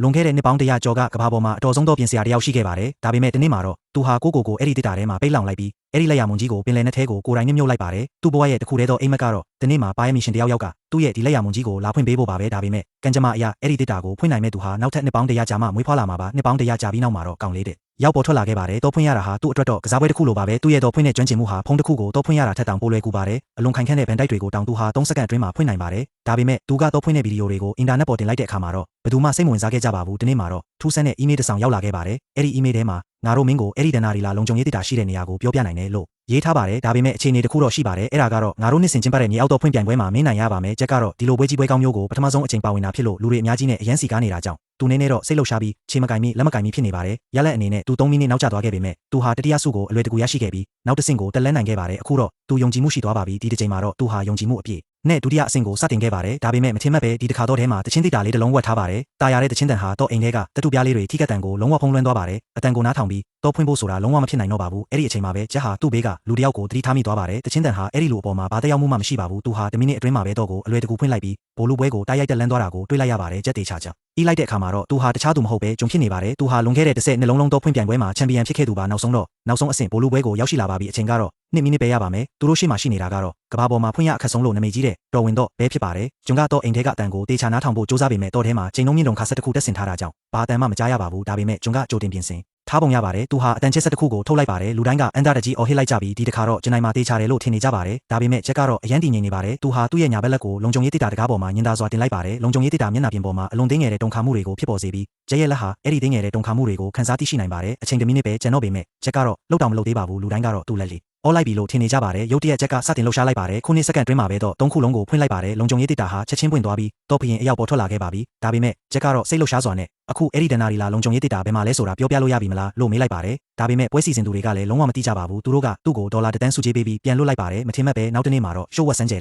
လွန်ခဲ့တဲ့နှစ်ပေါင်း100ကျော်ကကဘာပေါ်မှာအတော်ဆုံးသောပြင်ဆရာတယောက်ရှိခဲ့ပါတယ်ဒါပေမဲ့တနေ့မှာတော့သူဟာကိုအဲ့ဒီတစ်တာထဲမှာပိတ်လောင်လိုက်ပြီးအဲ့ဒီလက်ရမွန်ကြီးကိုပင်လယ်နဲ့ထဲကိုကိုယ်တိုင်မြုပ်လိုက်ပါတယ်သူ့ဘဝရဲ့တစ်ခုတည်းသောအိမ်မက်ကတော့တနေ့မှာပါရမီရှင်တယောက်ကသူ့ရဲ့ဒီလက်ရမွန်ကြီးကိုလာဖွင့်ပေးဖို့ပါပဲဒါပေမဲ့ကံကြမ္မာအရာအဲ့ဒီတစ်တာကိုဖွင့်နိုင်မဲ့သူဟာနောက်ထပ်နှစ်ပေါင်း100ကြာမှမွေးဖွားလာမှာပါနှစ်ပေါင်း100ကြာပြီးနောက်မှာတော့ကောင်းလေးတဲ့ရောက်ပေါ်ထွက်လာခဲ့ပါတယ်တော့ဖွင့်ရတာဟာသူ့အတွက်တော့ကစားပွဲတစ်ခုလိုပါပဲသူ့ရဲ့တော့ဖွင့်တဲ့ကျွမ်းကျင်မှုဟာဖုံးတစ်ခုကိုတော့ဖွင့်ရတာထက်တောင်ပိုလွယ်ကူပါတယ်အလွန်ခိုင်ခန့်တဲ့ဗန်တိုက်တွေကိုတောင်သူဟာ3စက္ကန့်အတွင်းမှာဖွင့်နိုင်ပါတယ်ဒါပေမဲ့သူကတော့ဖွင့်တဲ့ဗီဒီယိုတွေကိုအင်တာနက်ပေါ်တင်လိုက်တဲ့အခါမှာတော့ဘယ်သူမှစိတ်ဝင်စားခဲ့ကြပါဘူးဒီနေ့မှာတော့ထူးဆန်းတဲ့အီးမေးလ်တစ်ဆောင်ရောက်လာခဲ့ပါတယ်အဲ့ဒီအီးမေးလ်ထဲမှာငါတို့မင်းကိုအဲ့ဒီဒဏ္ဍာရီလာလုံခြုံရေးတစ်တာရှိတဲ့နေရာကိုပြောပြနိုင်တယ်လို့ရေးထားပါတယ်ဒါပေမဲ့အခြေအနေတစ်ခုတော့ရှိပါတယ်အဲ့ဒါကတော့ငါတို့နှစ်စဉ်ကျင်းပတဲ့မြေအောက်တော့ဖွင့်ပြိုင်ပွဲမှာမင်းနိုင်ရပါမယ်ချက်ကတော့ဒီလိုပွဲကြီးပွဲကောင်းမျိုးကိုပထမဆုံးအချိန်ပါဝင်တာဖြစ်လို့လူတွေအများကြီးနဲ့အရန်စီကားနေတာကြောင့်သူနေတော့စိတ်လှုပ်ရှားပြီးခြေမကင်မိလက်မကင်မိဖြစ်နေပါတယ်ရလက်အနေနဲ့သူ3မိနစ်နောက်ကျသွားခဲ့ပေမဲ့သူဟာတတိယဆုကိုအလွယ်တကူရရှိခဲ့ပြီးနောက်တစ်ဆင့်ကိုတက်လန်းနိုင်ခဲ့ပါတယ်အခုတော့သူယုံကြည်မှုရှိသွားပါပြီဒီတစ်ချိန်မှာတော့သူဟာယုံကြည်မှုအပြည့်နဲ့ဒုတိယအဆင့်ကိုစတင်ခဲ့ပါတယ်ဒါပေမဲ့မထင်မှတ်ပဲဒီတစ်ခါတော့ထဲမှာတချင်းတိတာလေးတစ်လုံးဝတ်ထားပါတယ်တာယာတဲ့တချင်းတန်ဟာတော့အိမ်ထဲကတတူပြားလေးတွေထိကက်တန်ကိုလုံးဝဖုံးလွှမ်းသွားပါတယ်အတန်ကိုနားထောင်ပြီးတော့ဖွင့်ဖို့ဆိုတာလုံးဝမဖြစ်နိုင်တော့ပါဘူးအဲ့ဒီအချိန်မှာပဲဂျက်ဟာသူ့ဘေးကလူတစ်ယောက်ကိုတတိထားမိသွားပါတယ်တချင်းတန်ဟာအဲ့ဒီလိုအပေါ်မှာဘာတရားမှုမှမရှိပါဘူးသူဟာ10မိနစ်အတွင်းမှာပဲတော့ကိုအလွယ်တကူဖွင့်လိုက်ပြီးဘိုလ်လူပွဲကိုတိုက်ရိုက်တက်လန်းသွားတာကိုတွေ့လိုက်ရပါတယ်ဂျက်တေချာချီးလိုက်တဲ့အခါမှာတော့သူဟာတခြားသူမဟုတ်ပဲဂျုံဖြစ်နေပါတယ်သူဟာလွန်ခဲ့တဲ့10နှစ်လုံးတော့ဖွင့်ပြိုင်ပွဲမှာချန်ပီယံဖြစ်ခဲ့သူပါနောက်ဆုံးအဆင့်ဘိုလ်လူပွဲကိုရောက်ရှိလာပါပြီအချိန်ကတော့2မိနစ်ပဲရပါမယ်သူတို့ရှေ့မှာရှိနေတာကတော့ကဘာပေါ်မှာဖွင့်ရအခက်ဆုံးလို့နာမည်ကြီးတဲ့တော်ဝင်တော့ဘဲဖြစ်ပါတယ်ဂျုံကတော့အိမ်ထဲကအတန်ကိုတေချာနားထောင်ဖို့စူးစမ်းပေမဲ့တော့ထဲမှာချိန်လုံးမြင့်တုံခါဆက်တစ်ခုတက်ဆင်ထားတာကြောင့်ဘာအတန်မှမကြားရပါဘူးဒါပေမဲ့ဂျုံကကြိုတင်ပြင်ဆင်ထားပုံရပါတယ်သူဟာအတန်ချစ်ဆက်တစ်ခုကိုထုတ်လိုက်ပါတယ်လူတိုင်းကအန်တာတကြီးအော်ဟစ်လိုက်ကြပြီးဒီတစ်ခါတော့ဂျန်နိုင်မှာတေချာတယ်လို့ထင်နေကြပါတယ်ဒါပေမဲ့ဂျက်ကတော့အရန်တည်ငြိမ်နေပါတယ်သူဟာသူ့ရဲ့ညာဘက်လက်ကိုလုံခြုံရေးတစ်တာတကားပေါ်မှာညင်သာစွာတင်လိုက်ပါတယ်လုံခြုံရေးတစ်တာမျက်နှာပြင်ပေါ်မှာအလွန်တင်းငယ်တဲ့တုန်ခါမှုတွေကိုဖြစ်ပေါ်စေပြီးဂျက်ရဲ့လက်ဟာအဲ့ဒီတင်းငယ်တဲ့တုန်ခါမှုတွေကိုခန်းစားသိရှိနိုင်ပါတယ်အချိန်1မိနစ်ပဲကျန်တော့ပေမဲ့ဂျက်ကတော့လှုပ်တောင်မလှုပ်သေးပါဘူးလူတိုင်းကတော့သူ့လက်လေးအော်လိုက်ပြီလို့ထင်နေကြပါတယ်ရုတ်တရက်ဂျက်ကစတင်လှုပ်ရှားလိုက်ပါတယ်ခုနှစ်စက္ကန့်အတွင်းမှာပဲတော့3ခုလုံးကိုဖွင့်လိုက်ပါတယ်လုံခြုံရေးတစ်တာဟာချက်ချင်းပွင့်သွားပြီးတော့ဖရင်အရောက်ပေါ်ထွက်လာခဲ့ပါပြီဒါပေမဲ့ဂျက်ကတော့စိတ်လှုပ်ရှားစွာနဲ့အခုအဲ့ဒီဒဏ္ဍာရီလာလုံခြုံရေးတစ်တာဘယ်မှာလဲဆိုတာပြောပြလို့ရပြီမလားလို့မေးလိုက်ပါတယ်ဒါပေမဲ့ပွဲစီစဉ်သူတွေကလည်းလုံးဝမသိကြပါဘူးသူတို့ကသူ့ကိုဒေါ်လာ1 သန်းစုချေးပေးပြီးပြန်လွှတ်လိုက်ပါတယ်မထင်မှတ်ပဲနောက်တနေ့မှာတော့ရှိုးဝက်ဆန်းကျဲ